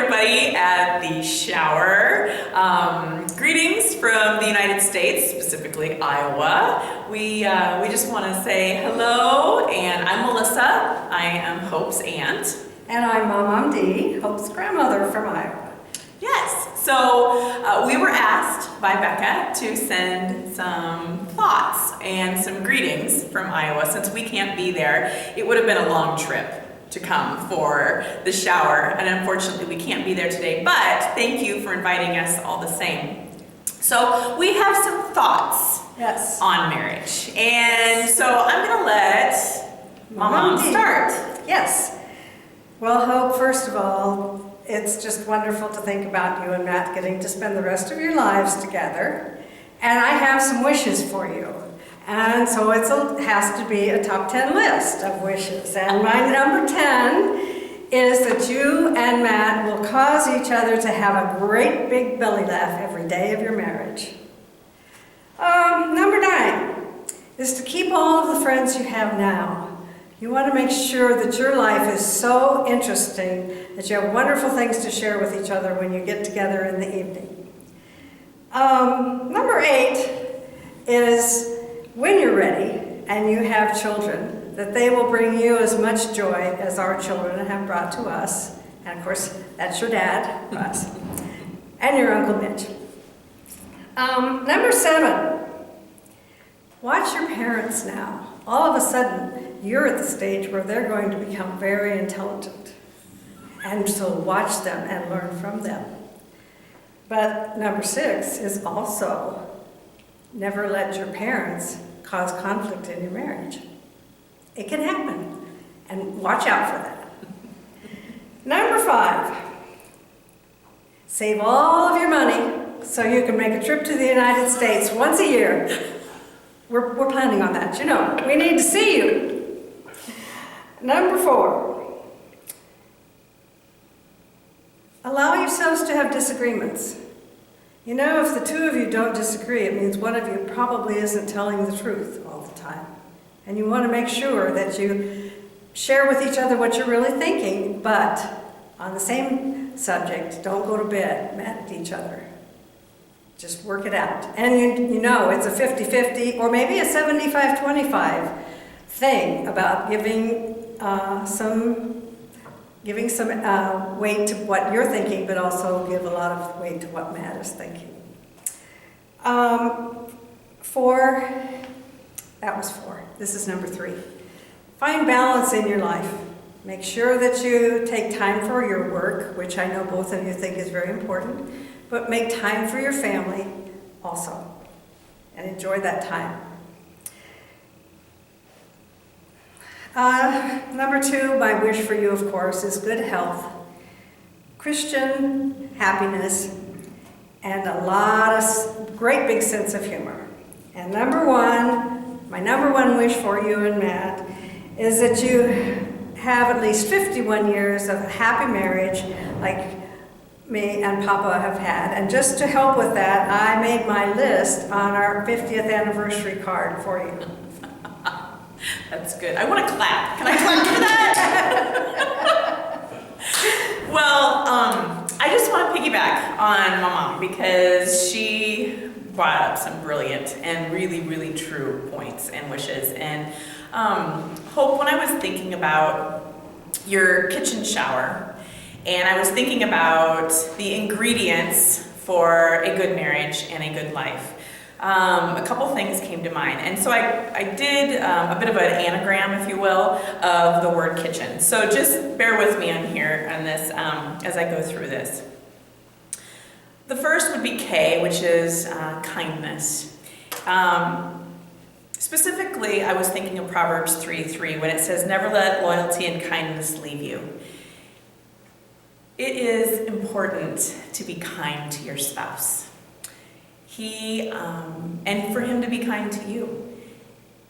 everybody at the shower. Greetings from the United States, specifically Iowa. We just want to say hello, and I'm Melissa. I am Hope's aunt. And I'm Mom Dee, Hope's grandmother from Iowa. Yes, so we were asked by Becca to send some thoughts and some greetings from Iowa. Since we can't be there, it would have been a long trip to come for the shower, and unfortunately we can't be there today, but thank you for inviting us all the same. So we have some thoughts on marriage, and so I'm going to let Mom start. Yes. Well, Hope, first of all, it's just wonderful to think about you and Matt getting to spend the rest of your lives together, and I have some wishes for you. And so it has to be a top 10 list of wishes. And my number 10 is that you and Matt will cause each other to have a great big belly laugh every day of your marriage. Number 9 is to keep all of the friends you have now. You want to make sure that your life is so interesting that you have wonderful things to share with each other when you get together in the evening. Number 8 is when you're ready and you have children, that they will bring you as much joy as our children have brought to us. And of course, that's your dad, us, and your Uncle Mitch. Number 7, watch your parents now. All of a sudden, you're at the stage where they're going to become very intelligent. And so watch them and learn from them. But number 6 is also never let your parents cause conflict in your marriage. It can happen, and watch out for that. Number 5, save all of your money so you can make a trip to the United States once a year. We're planning on that, you know. We need to see you. Number 4, allow yourselves to have disagreements. You know, if the two of you don't disagree, it means one of you probably isn't telling the truth all the time. And you want to make sure that you share with each other what you're really thinking, but on the same subject, don't go to bed mad at each other. Just work it out. And you know it's a 50-50 or maybe a 75-25 thing about giving some weight to what you're thinking, but also give a lot of weight to what Matt is thinking. 4, that was 4. This is number 3. Find balance in your life. Make sure that you take time for your work, which I know both of you think is very important, but make time for your family also, and enjoy that time. Number 2, my wish for you, of course, is good health, Christian happiness, and a lot of great big sense of humor. And number 1, my number 1 wish for you and Matt is that you have at least 51 years of a happy marriage like me and Papa have had. And just to help with that, I made my list on our 50th anniversary card for you. That's good. I want to clap. Can I clap for that? Well, I just want to piggyback on my mom because she brought up some brilliant and really, really true points and wishes. And Hope, when I was thinking about your kitchen shower, and I was thinking about the ingredients for a good marriage and a good life, a couple things came to mind. And so I did a bit of an anagram, if you will, of the word kitchen. So just bear with me on here on this as I go through this. The first would be K, which is kindness. Specifically, I was thinking of Proverbs 3:3 when it says, "Never let loyalty and kindness leave you." It is important to be kind to your spouse. And for him to be kind to you.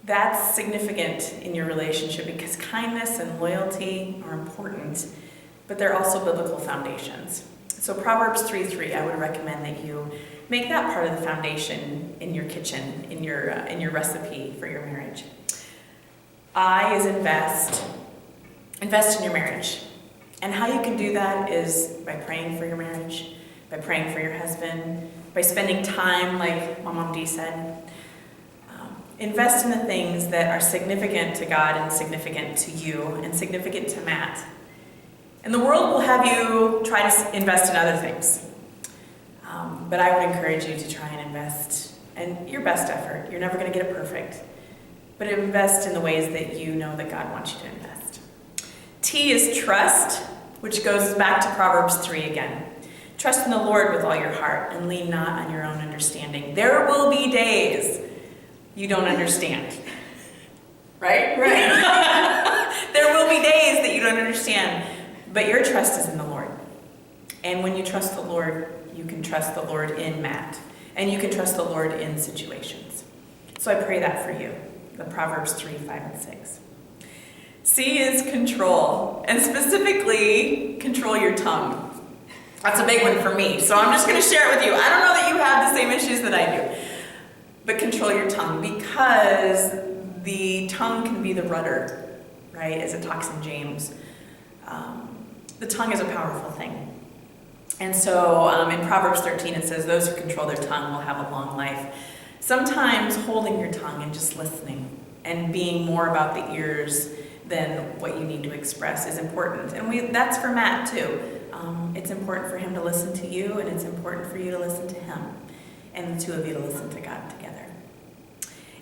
That's significant in your relationship because kindness and loyalty are important, but they're also biblical foundations. So Proverbs 3:3, I would recommend that you make that part of the foundation in your kitchen, in your recipe for your marriage. I is invest in your marriage. And how you can do that is by praying for your marriage, by praying for your husband, by spending time, like Mom Dee said. Invest in the things that are significant to God and significant to you and significant to Matt. And the world will have you try to invest in other things. But I would encourage you to try and invest in your best effort. You're never going to get it perfect. But invest in the ways that you know that God wants you to invest. T is trust, which goes back to Proverbs 3 again. Trust in the Lord with all your heart and lean not on your own understanding. There will be days you don't understand. Right? Right. There will be days that you don't understand, but your trust is in the Lord. And when you trust the Lord, you can trust the Lord in Matt. And you can trust the Lord in situations. So I pray that for you. The Proverbs 3, 5, and 6. C is control. And specifically, control your tongue. That's a big one for me. So I'm just going to share it with you. I don't know that you have the same issues that I do. But control your tongue, because the tongue can be the rudder, right? As it talks in James. The tongue is a powerful thing. And so in Proverbs 13 it says, those who control their tongue will have a long life. Sometimes holding your tongue and just listening and being more about the ears than what you need to express is important. And that's for Matt too. It's important for him to listen to you, and it's important for you to listen to him. And the two of you to listen to God together.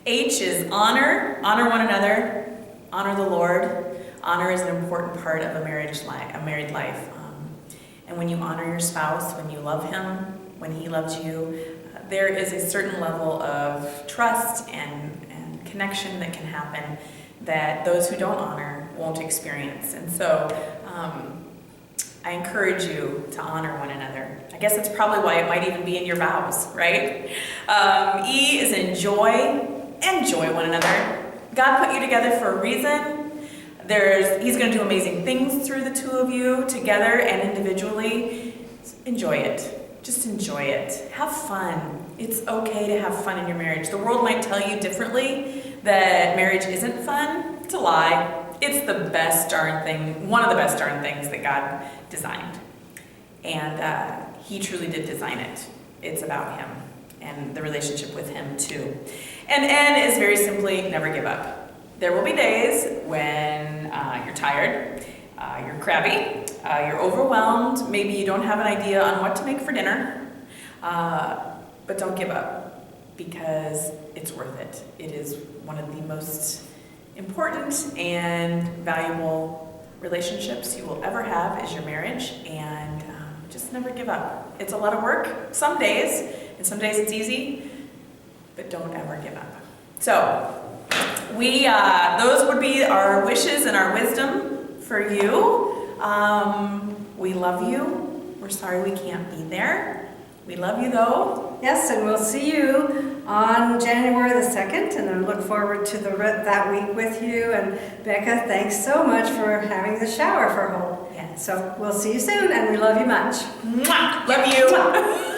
H is honor. Honor one another. Honor the Lord. Honor is an important part of a married life. And when you honor your spouse, when you love him, when he loves you, there is a certain level of trust and connection that can happen that those who don't honor won't experience. And so I encourage you to honor one another. I guess that's probably why it might even be in your vows, right? E is enjoy. Enjoy one another. God put you together for a reason. He's going to do amazing things through the two of you, together and individually. Enjoy it. Just enjoy it. Have fun. It's okay to have fun in your marriage. The world might tell you differently, that marriage isn't fun. It's a lie. It's the best darn thing, one of the best darn things that God designed. And he truly did design it. It's about him and the relationship with him too. And N is very simply, never give up. There will be days when you're tired, you're crabby, you're overwhelmed, maybe you don't have an idea on what to make for dinner, but don't give up, because it's worth it. It is one of the most important and valuable relationships you will ever have is your marriage, and just never give up. It's a lot of work some days, and some days it's easy, but don't ever give up. So, those would be our wishes and our wisdom for you. We love you. We're sorry we can't be there. We love you though. Yes, and we'll see you on January the 2nd, and I look forward to that week with you. And Becca, thanks so much for having the shower for Hope. Yes. So we'll see you soon, and we love you much. Mwah! Love you.